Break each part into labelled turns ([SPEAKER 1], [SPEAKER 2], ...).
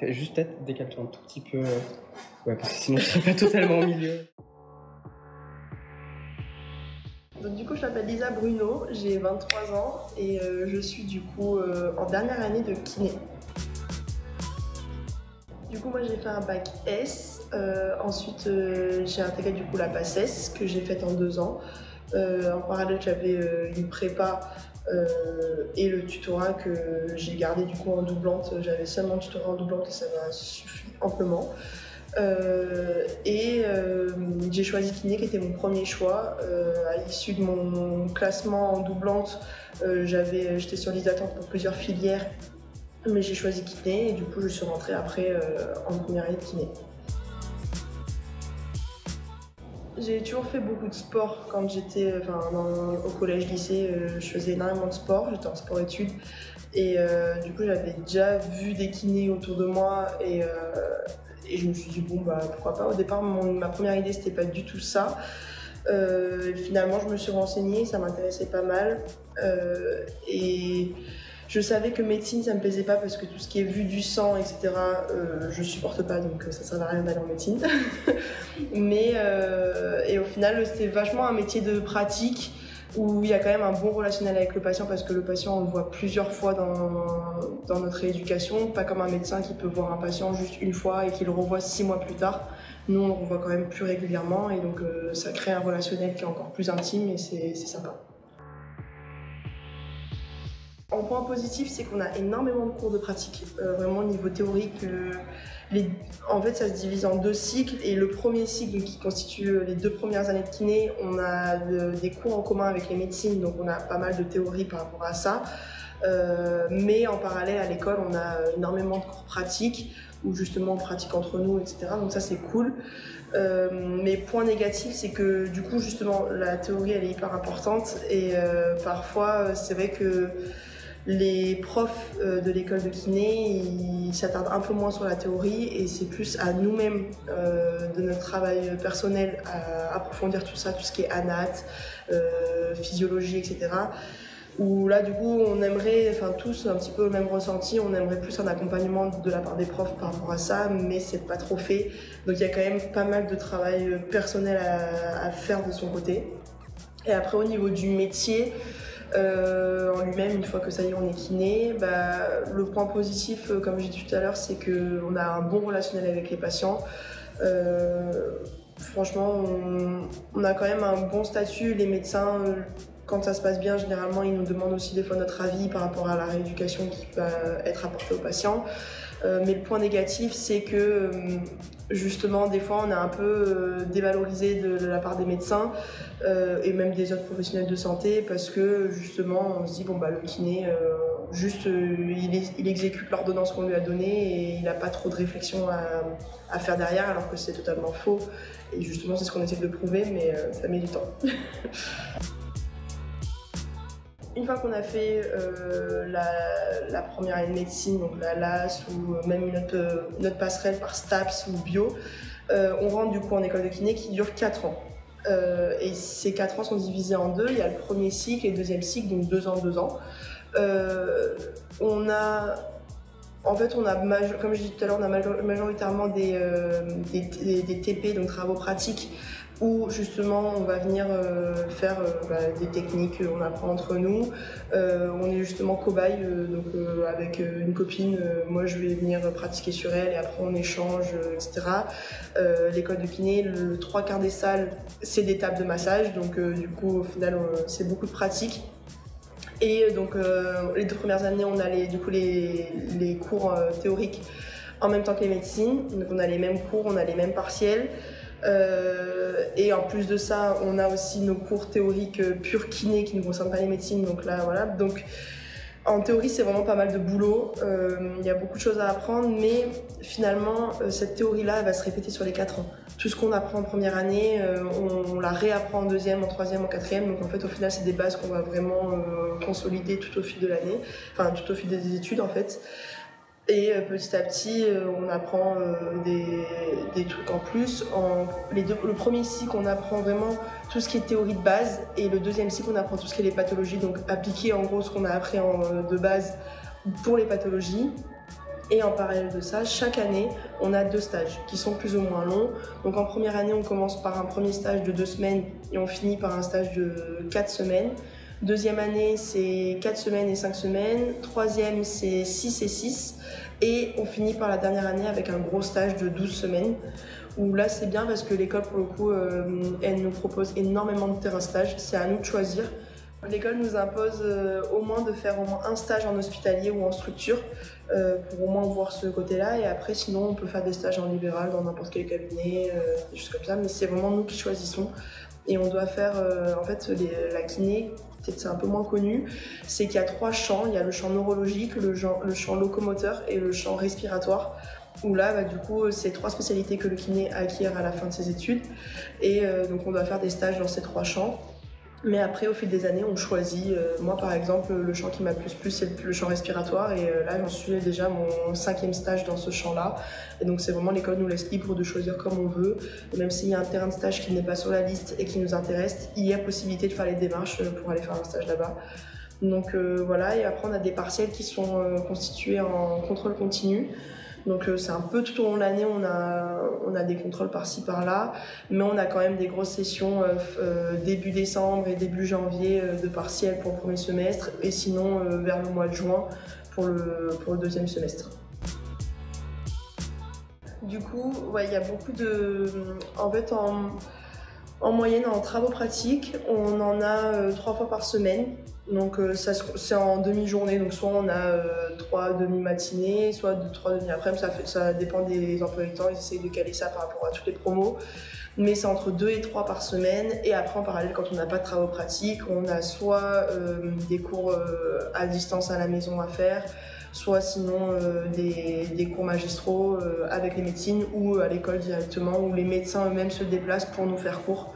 [SPEAKER 1] Juste peut-être décale-toi un tout petit peu, ouais, parce que sinon je serai pas totalement au milieu.
[SPEAKER 2] Donc du coup, je m'appelle Lisa Bruno, j'ai 23 ans et je suis du coup en dernière année de kiné. Du coup, moi j'ai fait un bac S, ensuite j'ai intégré du coup la PACES que j'ai faite en 2 ans. En parallèle, j'avais une prépa et le tutorat que j'ai gardé du coup en doublante. J'avais seulement le tutorat en doublante et ça m'a suffi amplement. J'ai choisi kiné qui était mon premier choix. À l'issue de mon classement en doublante, j'étais sur liste d'attente pour plusieurs filières, mais j'ai choisi kiné et du coup je suis rentrée après en première année de kiné. J'ai toujours fait beaucoup de sport quand j'étais au collège-lycée. Je faisais énormément de sport, j'étais en sport-études et du coup j'avais déjà vu des kinés autour de moi et je me suis dit bon bah pourquoi pas. Au départ ma première idée c'était pas du tout ça. Finalement je me suis renseignée, ça m'intéressait pas mal et je savais que médecine ça me plaisait pas parce que tout ce qui est vue du sang etc je supporte pas, donc ça sert à rien d'aller en médecine. Et au final c'était vachement un métier de pratique où il y a quand même un bon relationnel avec le patient parce que le patient on le voit plusieurs fois dans notre rééducation, pas comme un médecin qui peut voir un patient juste une fois et qui le revoit 6 mois plus tard. Nous on le revoit quand même plus régulièrement et donc ça crée un relationnel qui est encore plus intime et c'est sympa. En point positif, c'est qu'on a énormément de cours de pratique, vraiment au niveau théorique. En fait, ça se divise en 2 cycles et le premier cycle qui constitue les 2 premières années de kiné, on a des cours en commun avec les médecines, donc on a pas mal de théorie par rapport à ça. Mais en parallèle à l'école, on a énormément de cours pratiques où justement on pratique entre nous, etc. Donc ça c'est cool. Mais point négatif, c'est que du coup justement la théorie elle est hyper importante et parfois c'est vrai que les profs de l'école de kiné, ils s'attardent un peu moins sur la théorie et c'est plus à nous-mêmes, de notre travail personnel, à approfondir tout ça, tout ce qui est anat, physiologie, etc. Où là, du coup, on aimerait, enfin tous un petit peu le même ressenti, on aimerait plus un accompagnement de la part des profs par rapport à ça, mais c'est pas trop fait. Donc il y a quand même pas mal de travail personnel à faire de son côté. Et après, au niveau du métier, en lui-même, une fois que ça y est, on est kiné, le point positif, comme j'ai dit tout à l'heure, c'est qu'on a un bon relationnel avec les patients. Franchement, on a quand même un bon statut. Les médecins, quand ça se passe bien, généralement, ils nous demandent aussi des fois notre avis par rapport à la rééducation qui va être apportée aux patients. Mais le point négatif, c'est que justement, des fois, on est un peu dévalorisé de la part des médecins et même des autres professionnels de santé parce que justement, on se dit, bon, bah, le kiné, il exécute l'ordonnance qu'on lui a donnée et il n'a pas trop de réflexion à faire derrière, alors que c'est totalement faux. Et justement, c'est ce qu'on essaie de prouver, mais ça met du temps. Une fois qu'on a fait la première année de médecine, donc la LAS ou même notre passerelle par STAPS ou bio, on rentre du coup en école de kiné qui dure 4 ans. Et ces 4 ans sont divisés en 2, il y a le premier cycle et le deuxième cycle, donc 2 ans, 2 ans. Comme je disais tout à l'heure, on a majoritairement des TP, donc travaux pratiques, où justement on va venir faire des techniques qu'on apprend entre nous. On est justement cobaye, avec une copine, moi je vais venir pratiquer sur elle et après on échange, etc. L'école de kiné, le 3/4 des salles, c'est des tables de massage, donc du coup au final c'est beaucoup de pratique. Et donc les 2 premières années, on a les cours théoriques en même temps que les médecines, donc on a les mêmes cours, on a les mêmes partiels. Et en plus de ça, on a aussi nos cours théoriques pure kiné qui ne concernent pas les médecines. Donc là, voilà. Donc en théorie, c'est vraiment pas mal de boulot. Il y a beaucoup de choses à apprendre, mais finalement, cette théorie-là, elle va se répéter sur les 4 ans. Tout ce qu'on apprend en première année, on la réapprend en deuxième, en troisième, en quatrième. Donc en fait, au final, c'est des bases qu'on va vraiment consolider tout au fil de l'année, enfin tout au fil des études en fait. Et petit à petit, on apprend des trucs en plus. Le premier cycle, on apprend vraiment tout ce qui est théorie de base. Et le deuxième cycle, on apprend tout ce qui est les pathologies. Donc appliquer en gros ce qu'on a appris de base pour les pathologies. Et en parallèle de ça, chaque année, on a 2 stages qui sont plus ou moins longs. Donc en première année, on commence par un premier stage de 2 semaines et on finit par un stage de 4 semaines. Deuxième année, c'est 4 semaines et 5 semaines. Troisième, c'est 6 et 6. Et on finit par la dernière année avec un gros stage de 12 semaines. Où là, c'est bien parce que l'école, pour le coup, elle nous propose énormément de terrains stages. C'est à nous de choisir. L'école nous impose au moins de faire au moins un stage en hospitalier ou en structure pour au moins voir ce côté-là. Et après, sinon, on peut faire des stages en libéral dans n'importe quel cabinet, des choses comme ça. Mais c'est vraiment nous qui choisissons. Et on doit faire, en fait, la kiné, peut-être c'est un peu moins connu, c'est qu'il y a 3 champs. Il y a le champ neurologique, le champ locomoteur et le champ respiratoire. Où là, du coup, c'est 3 spécialités que le kiné acquiert à la fin de ses études. Et donc, on doit faire des stages dans ces 3 champs. Mais après, au fil des années, on choisit. Moi, par exemple, le champ qui m'a plus plu, c'est le champ respiratoire. Et là, j'en suis déjà à mon 5e stage dans ce champ-là. Et donc, c'est vraiment l'école nous laisse libre de choisir comme on veut. Et même s'il y a un terrain de stage qui n'est pas sur la liste et qui nous intéresse, il y a possibilité de faire les démarches pour aller faire un stage là-bas. Donc voilà, et après, on a des partiels qui sont constitués en contrôle continu. Donc c'est un peu tout au long de l'année, on a des contrôles par-ci par-là, mais on a quand même des grosses sessions début décembre et début janvier de partiels pour le premier semestre, et sinon vers le mois de juin pour le deuxième semestre. Du coup, ouais, il y a beaucoup de... En fait, en moyenne, en travaux pratiques, on en a 3 fois par semaine. Donc c'est en demi-journée, donc soit on a 3 demi-matinées, soit 3 demi-après-midi, ça dépend des emplois du temps, ils essayent de caler ça par rapport à toutes les promos. Mais c'est entre 2 et 3 par semaine, et après en parallèle, quand on n'a pas de travaux pratiques, on a soit des cours à distance à la maison à faire, soit sinon des cours magistraux avec les médecines ou à l'école directement, où les médecins eux-mêmes se déplacent pour nous faire cours.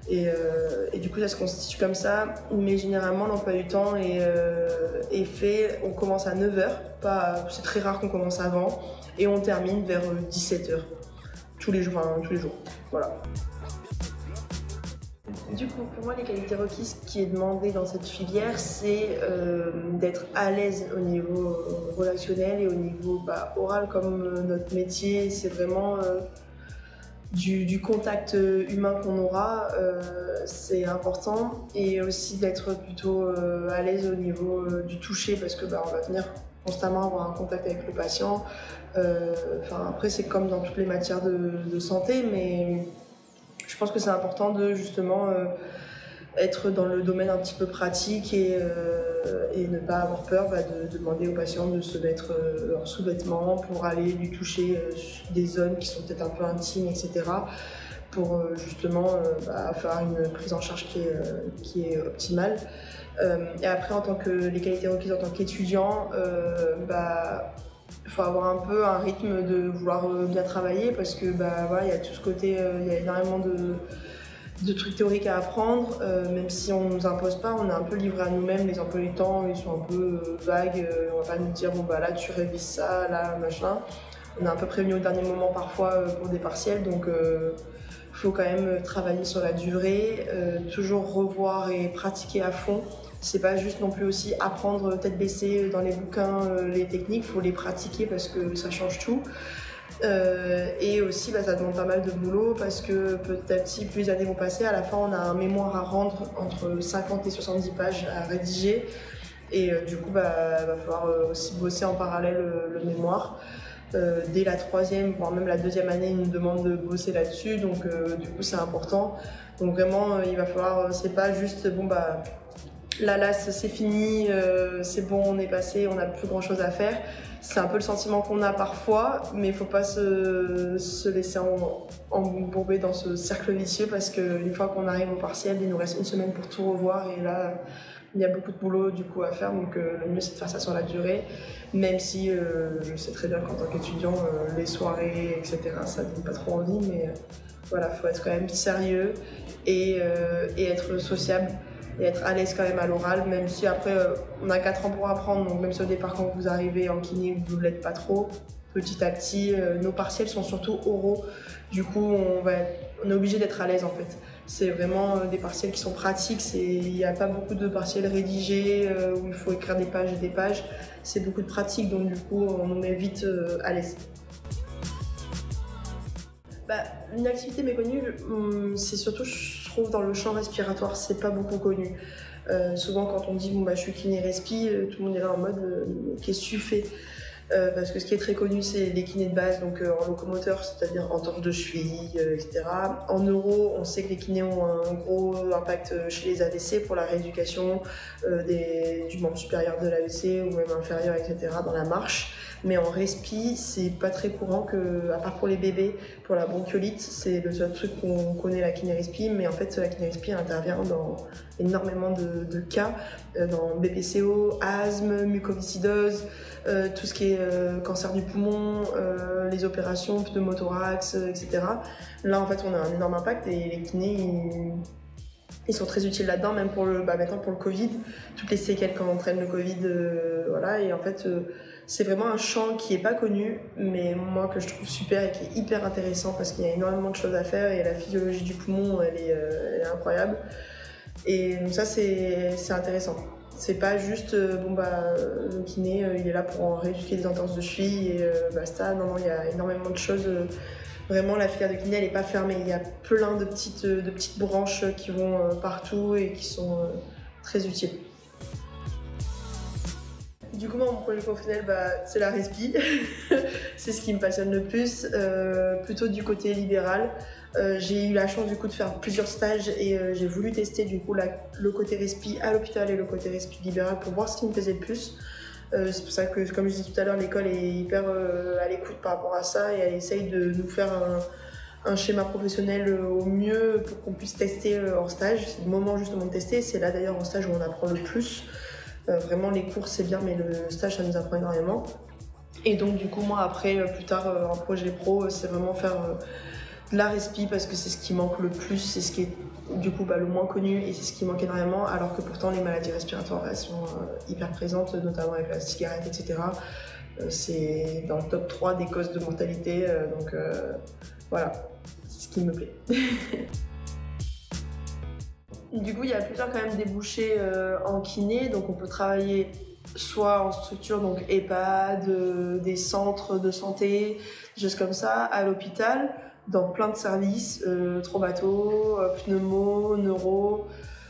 [SPEAKER 2] Et du coup, ça se constitue comme ça, mais généralement, l'emploi du temps est fait, on commence à 9h, c'est très rare qu'on commence avant, et on termine vers 17h, tous les jours, voilà. Du coup, pour moi, les qualités requises qui est demandé dans cette filière, c'est d'être à l'aise au niveau relationnel et au niveau oral, comme notre métier, c'est vraiment... Du contact humain qu'on aura, c'est important, et aussi d'être plutôt à l'aise au niveau du toucher, parce que on va venir constamment avoir un contact avec le patient. Après, c'est comme dans toutes les matières de santé, mais je pense que c'est important de justement être dans le domaine un petit peu pratique et ne pas avoir peur de demander au patient de se mettre en sous-vêtements pour aller lui toucher des zones qui sont peut-être un peu intimes, etc. pour justement faire une prise en charge qui est optimale. Et après, les qualités requises en tant qu'étudiant, il faut avoir un peu un rythme de vouloir bien travailler, parce que voilà, il y a tout ce côté, il y a énormément de trucs théoriques à apprendre, même si on ne nous impose pas, on est un peu livré à nous-mêmes. Les emplois du temps, ils sont un peu vagues, on va pas nous dire là tu révises ça, là machin. On est un peu prévenu au dernier moment parfois pour des partiels, donc il faut quand même travailler sur la durée, toujours revoir et pratiquer à fond. C'est pas juste non plus aussi apprendre tête baissée dans les bouquins les techniques, il faut les pratiquer parce que ça change tout. Et aussi ça demande pas mal de boulot, parce que petit à petit, plus les années vont passer, à la fin on a un mémoire à rendre entre 50 et 70 pages à rédiger, et du coup va falloir aussi bosser en parallèle le mémoire. Dès la 3e, voire même la 2e année, ils nous demandent de bosser là-dessus, donc du coup c'est important. Donc vraiment il va falloir, c'est pas juste là c'est fini, c'est bon, on est passé, on n'a plus grand chose à faire. C'est un peu le sentiment qu'on a parfois, mais il ne faut pas se laisser embourber dans ce cercle vicieux, parce qu'une fois qu'on arrive au partiel, il nous reste 1 semaine pour tout revoir, et là il y a beaucoup de boulot du coup à faire, donc le mieux c'est de faire ça sur la durée, même si je sais très bien qu'en tant qu'étudiant, les soirées, etc., ça ne donne pas trop envie, mais voilà, il faut être quand même sérieux et être sociable. Et être à l'aise quand même à l'oral, même si après on a 4 ans pour apprendre, donc même si au départ quand vous arrivez en kiné vous ne l'êtes pas trop, petit à petit nos partiels sont surtout oraux, du coup on est obligé d'être à l'aise en fait. C'est vraiment des partiels qui sont pratiques, il n'y a pas beaucoup de partiels rédigés où il faut écrire des pages et des pages. C'est beaucoup de pratique, donc du coup on nous met vite à l'aise. Une activité méconnue, c'est surtout, je trouve, dans le champ respiratoire, c'est pas beaucoup connu. Souvent quand on dit bon, je suis kiné respi, tout le monde est là en mode qu'est-ce que tu fais? Parce que ce qui est très connu, c'est les kinés de base, donc en locomoteur, c'est-à-dire en torse de cheville, etc. En neuro, on sait que les kinés ont un gros impact chez les AVC pour la rééducation du membre supérieur de l'AVC ou même inférieur, etc. dans la marche. Mais en respi, c'est pas très courant, à part pour les bébés, pour la bronchiolite, c'est le seul truc qu'on connaît, la kiné respi, mais en fait la kiné respi intervient dans énormément de cas, dans BPCO, asthme, mucoviscidose, tout ce qui est cancer du poumon, les opérations, pneumothorax, etc. Là en fait on a un énorme impact et les kinés ils sont très utiles là-dedans, même pour maintenant pour le Covid, toutes les séquelles quand on entraîne le Covid, voilà, et en fait c'est vraiment un champ qui est pas connu, mais moi que je trouve super et qui est hyper intéressant parce qu'il y a énormément de choses à faire et la physiologie du poumon elle est incroyable. Et donc ça c'est intéressant. C'est pas juste le kiné il est là pour en rééduquer des entorses de cheville et basta. Non, il y a énormément de choses. Vraiment la filière de kiné elle est pas fermée. Il y a plein de petites branches qui vont partout et qui sont très utiles. Du coup, mon projet professionnel, c'est la respi. C'est ce qui me passionne le plus, plutôt du côté libéral. J'ai eu la chance du coup de faire plusieurs stages et j'ai voulu tester du coup le côté respi à l'hôpital et le côté respi libéral pour voir ce qui me plaisait le plus. C'est pour ça que, comme je disais tout à l'heure, l'école est hyper à l'écoute par rapport à ça et elle essaye de nous faire un schéma professionnel au mieux pour qu'on puisse tester hors stage. C'est le moment justement de tester, c'est là d'ailleurs en stage où on apprend le plus. Vraiment les cours c'est bien mais le stage ça nous apprend énormément. Et donc du coup moi après plus tard en projet pro c'est vraiment faire de la respi parce que c'est ce qui manque le plus, c'est ce qui est du coup le moins connu et c'est ce qui manque énormément alors que pourtant les maladies respiratoires elles sont hyper présentes notamment avec la cigarette etc. C'est dans le top 3 des causes de mortalité donc voilà, c'est ce qui me plaît. Du coup, il y a plusieurs quand même débouchés en kiné, donc on peut travailler soit en structure, donc EHPAD, des centres de santé, des choses comme ça, à l'hôpital, dans plein de services, traumato, pneumo, neuro,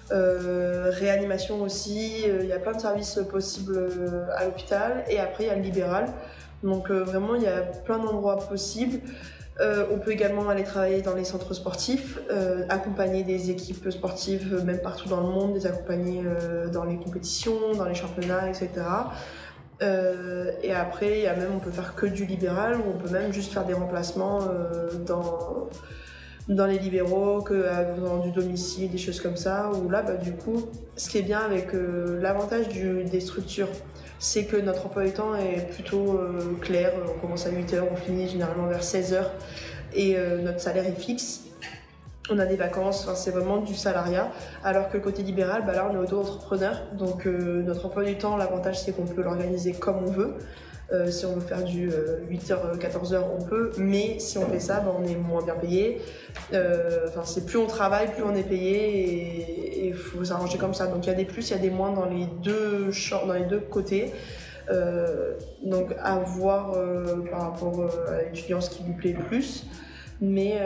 [SPEAKER 2] réanimation aussi, il y a plein de services possibles à l'hôpital, et après il y a le libéral, donc vraiment il y a plein d'endroits possibles. On peut également aller travailler dans les centres sportifs, accompagner des équipes sportives même partout dans le monde, les accompagner dans les compétitions, dans les championnats, etc. Et après, on peut faire que du libéral ou on peut même juste faire des remplacements dans les libéraux, dans du domicile, des choses comme ça. Où là, du coup, ce qui est bien avec l'avantage des structures, c'est que notre emploi du temps est plutôt clair. On commence à 8h, on finit généralement vers 16h et notre salaire est fixe. On a des vacances, c'est vraiment du salariat. Alors que le côté libéral, là on est auto-entrepreneur. Donc notre emploi du temps, l'avantage c'est qu'on peut l'organiser comme on veut. Si on veut faire du 8h, 14h, on peut. Mais si on fait ça, on est moins bien payé. C'est plus on travaille, plus on est payé. Et il faut s'arranger comme ça. Donc il y a des plus, il y a des moins dans les deux côtés. Donc à voir par rapport à l'étudiant ce qui lui plaît le plus. Mais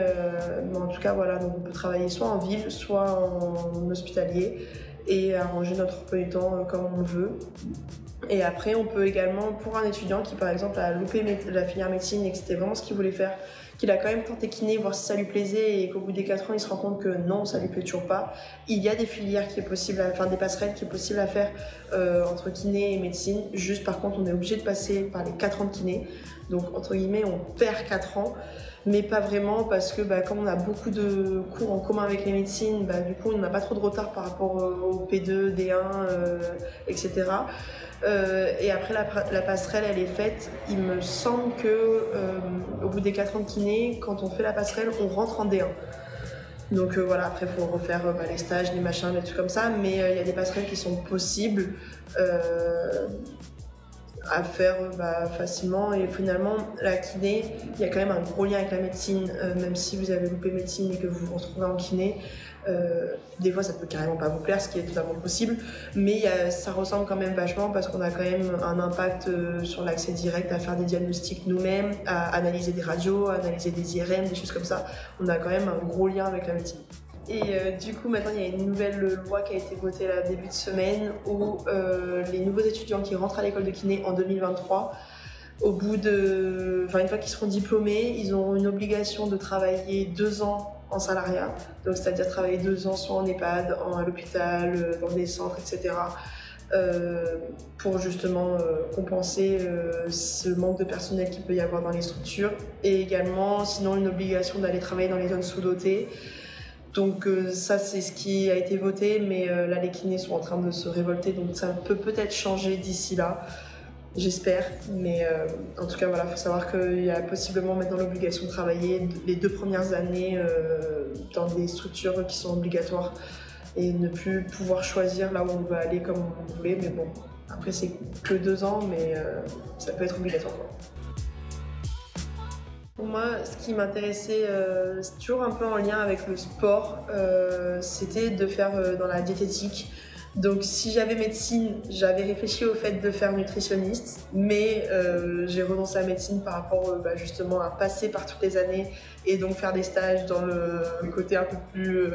[SPEAKER 2] en tout cas, voilà, donc on peut travailler soit en ville, soit en hospitalier et arranger notre emploi du temps comme on veut. Et après, on peut également, pour un étudiant qui par exemple a loupé la filière médecine et que c'était vraiment ce qu'il voulait faire, qu'il a quand même tenté kiné, voir si ça lui plaisait et qu'au bout des 4 ans, il se rend compte que non, ça lui plaît toujours pas. Il y a des filières qui est possible, des passerelles qui est possible à faire entre kiné et médecine. Juste par contre, on est obligé de passer par les 4 ans de kiné. Donc entre guillemets, on perd 4 ans. Mais pas vraiment parce que comme on a beaucoup de cours en commun avec les médecines, du coup on n'a pas trop de retard par rapport au P2, D1, etc. Et après la passerelle elle est faite, il me semble que au bout des 4 ans de kiné, quand on fait la passerelle, on rentre en D1. Donc voilà, après il faut refaire les stages, les machins, des trucs comme ça, mais il y a des passerelles qui sont possibles. à faire facilement. Et finalement, la kiné, il y a quand même un gros lien avec la médecine, même si vous avez loupé médecine et que vous vous retrouvez en kiné. Des fois ça peut carrément pas vous plaire, ce qui est totalement possible, mais ça ressemble quand même vachement parce qu'on a quand même un impact sur l'accès direct à faire des diagnostics nous-mêmes, à analyser des radios, à analyser des IRM, des choses comme ça. On a quand même un gros lien avec la médecine. Et du coup maintenant il y a une nouvelle loi qui a été votée là début de semaine où les nouveaux étudiants qui rentrent à l'école de kiné en 2023, au bout de, une fois qu'ils seront diplômés, ils auront une obligation de travailler 2 ans en salariat, donc c'est-à-dire travailler 2 ans soit en EHPAD, à l'hôpital, dans des centres, etc. Pour justement compenser ce manque de personnel qu'il peut y avoir dans les structures, et également sinon une obligation d'aller travailler dans les zones sous-dotées. Donc ça c'est ce qui a été voté, mais là les kinés sont en train de se révolter, donc ça peut peut-être changer d'ici là. J'espère, mais en tout cas, voilà, il faut savoir qu'il y a possiblement maintenant l'obligation de travailler les 2 premières années dans des structures qui sont obligatoires et ne plus pouvoir choisir là où on veut aller comme on voulait. Mais bon, après, c'est que 2 ans, mais ça peut être obligatoire, quoi. Pour moi, ce qui m'intéressait, c'est toujours un peu en lien avec le sport, c'était de faire dans la diététique. Donc si j'avais médecine, j'avais réfléchi au fait de faire nutritionniste, mais j'ai renoncé à médecine par rapport justement à passer par toutes les années et donc faire des stages dans le côté un peu plus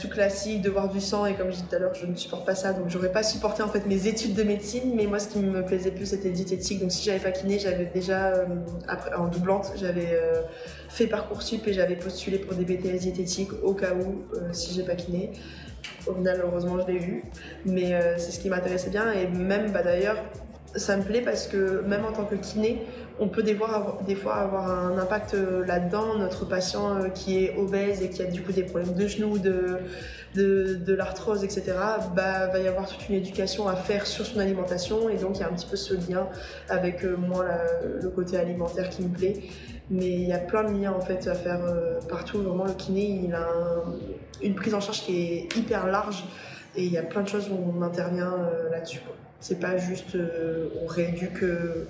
[SPEAKER 2] classique, de voir du sang, et comme je disais tout à l'heure, je ne supporte pas ça, donc j'aurais pas supporté en fait mes études de médecine, mais moi ce qui me plaisait plus c'était diététique. Donc si j'avais pas kiné, j'avais déjà, après, en doublante, j'avais fait Parcoursup et j'avais postulé pour des BTS diététiques au cas où, si j'ai pas kiné. Au final, heureusement, je l'ai eu, mais c'est ce qui m'intéressait bien. Et même, d'ailleurs, ça me plaît parce que même en tant que kiné, on peut des fois avoir un impact là-dedans. Notre patient qui est obèse et qui a du coup des problèmes de genoux, de l'arthrose, etc., va y avoir toute une éducation à faire sur son alimentation. Et donc, il y a un petit peu ce lien avec moi, le côté alimentaire qui me plaît. Mais il y a plein de liens en fait à faire partout. Vraiment, le kiné, il a une prise en charge qui est hyper large et il y a plein de choses où on intervient là-dessus. C'est pas juste on rééduque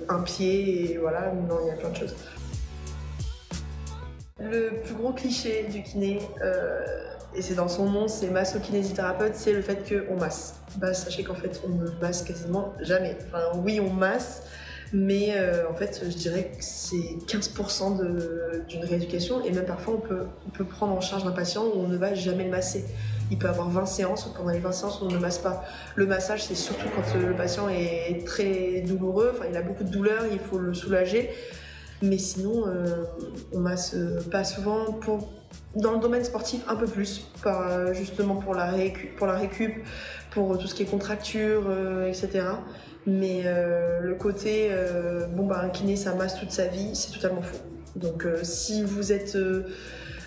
[SPEAKER 2] un pied et voilà, non, il y a plein de choses. Le plus gros cliché du kiné, et c'est dans son nom, c'est masso-kinésithérapeute, c'est le fait qu'on masse. Sachez qu'en fait, on ne masse quasiment jamais. Enfin, oui, on masse, mais en fait, je dirais que c'est 15% d'une rééducation, et même parfois, on peut prendre en charge un patient où on ne va jamais le masser. Il peut avoir 20 séances, pendant les 20 séances, on ne masse pas. Le massage, c'est surtout quand le patient est très douloureux, enfin, il a beaucoup de douleur, il faut le soulager. Mais sinon, on masse pas souvent. Dans le domaine sportif, un peu plus, justement pour la récup, pour tout ce qui est contracture, etc. Mais le côté, un kiné, ça masse toute sa vie, c'est totalement faux. Donc si vous êtes...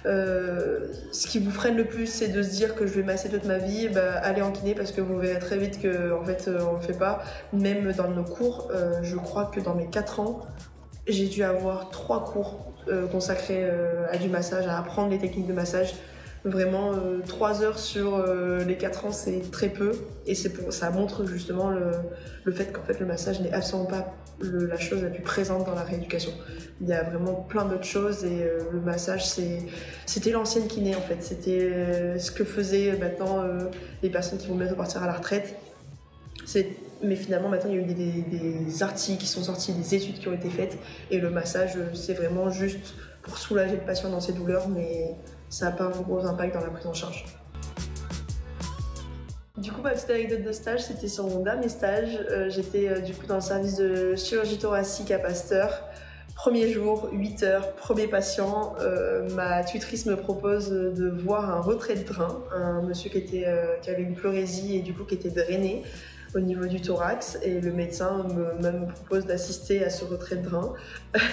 [SPEAKER 2] ce qui vous freine le plus, c'est de se dire que je vais masser toute ma vie, allez en kiné, parce que vous verrez très vite qu'en fait, on le fait pas. Même dans nos cours, je crois que dans mes 4 ans, j'ai dû avoir 3 cours consacrés à du massage, à apprendre les techniques de massage. Vraiment, 3 heures sur les 4 ans, c'est très peu. Et ça montre justement le fait qu'en fait, le massage n'est absolument pas la chose la plus présente dans la rééducation. Il y a vraiment plein d'autres choses, et le massage, c'était l'ancienne kiné en fait. C'était ce que faisaient maintenant les personnes qui vont bientôt partir à la retraite. Mais finalement, maintenant, il y a eu des articles qui sont sortis, des études qui ont été faites, et le massage, c'est vraiment juste pour soulager le patient dans ses douleurs, mais ça n'a pas un gros impact dans la prise en charge. Du coup, ma petite anecdote de stage, c'était sur mon dernier stage. J'étais du coup dans le service de chirurgie thoracique à Pasteur. Premier jour, 8 heures, premier patient. Ma tutrice me propose de voir un retrait de drain, un monsieur qui avait une pleurésie et du coup qui était drainé au niveau du thorax, et le médecin me propose d'assister à ce retrait de drain.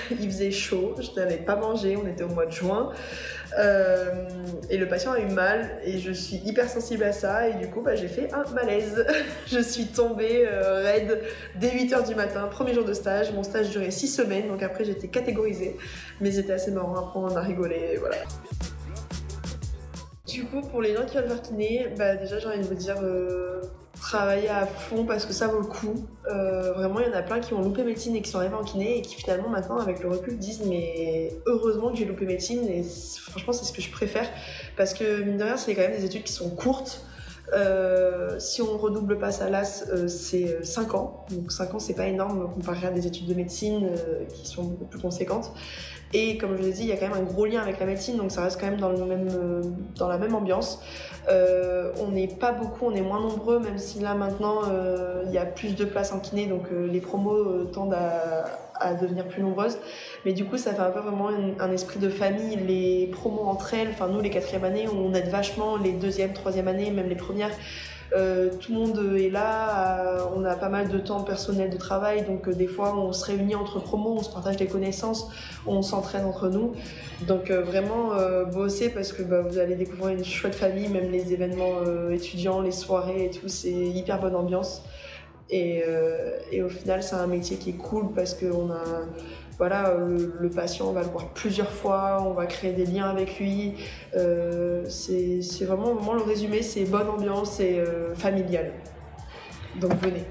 [SPEAKER 2] Il faisait chaud, je n'avais pas mangé, on était au mois de juin, et le patient a eu mal, et je suis hyper sensible à ça, et du coup j'ai fait un malaise. Je suis tombée raide dès 8 h du matin, premier jour de stage. Mon stage durait 6 semaines, donc après j'étais catégorisée, mais c'était assez marrant, après on a rigolé, et voilà. Du coup, pour les gens qui veulent faire kiné, déjà j'ai envie de vous dire travailler à fond parce que ça vaut le coup. Vraiment, il y en a plein qui ont loupé médecine et qui sont arrivés en kiné et qui finalement maintenant avec le recul disent mais heureusement que j'ai loupé médecine et franchement c'est ce que je préfère parce que mine de rien c'est quand même des études qui sont courtes. Si on redouble pas sa LAS, c'est 5 ans. Donc 5 ans, c'est pas énorme comparé à des études de médecine qui sont beaucoup plus conséquentes. Et comme je l'ai dit, il y a quand même un gros lien avec la médecine, donc ça reste quand même dans la même ambiance. On n'est pas beaucoup, on est moins nombreux, même si là maintenant il y a plus de places en kiné, donc les promos tendent à devenir plus nombreuses. Mais du coup, ça fait un peu vraiment un esprit de famille. Les promos entre elles, enfin nous les 4e années, on aide vachement les 2e, 3e années, même les premières. Tout le monde est là, on a pas mal de temps personnel de travail, donc des fois on se réunit entre promos, on se partage des connaissances, on s'entraîne entre nous. Donc vraiment bosser parce que vous allez découvrir une chouette famille, même les événements étudiants, les soirées et tout, c'est hyper bonne ambiance. Et au final c'est un métier qui est cool parce qu'on a... Voilà, le patient, on va le voir plusieurs fois, on va créer des liens avec lui. C'est vraiment le résumé, c'est bonne ambiance et familial. Donc venez.